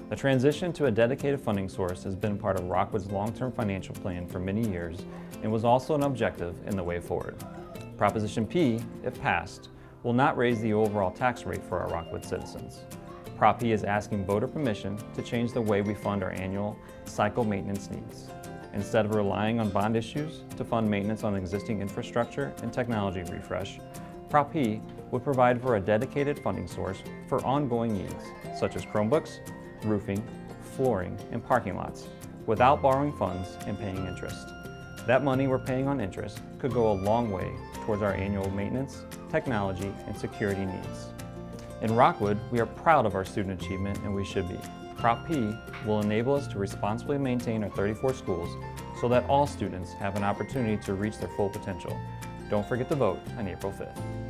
The transition to a dedicated funding source has been part of Rockwood's long-term financial plan for many years and was also an objective in the way forward. Proposition P, if passed, will not raise the overall tax rate for our Rockwood citizens. Prop P is asking voter permission to change the way we fund our annual cycle maintenance needs. Instead of relying on bond issues to fund maintenance on existing infrastructure and technology refresh, Prop P would provide for a dedicated funding source for ongoing needs, such as Chromebooks, roofing, flooring, and parking lots, without borrowing funds and paying interest. That money we're paying on interest could go a long way towards our annual maintenance, technology, and security needs. In Rockwood, we are proud of our student achievement, and we should be. Prop P will enable us to responsibly maintain our 34 schools so that all students have an opportunity to reach their full potential. Don't forget to vote on April 5th.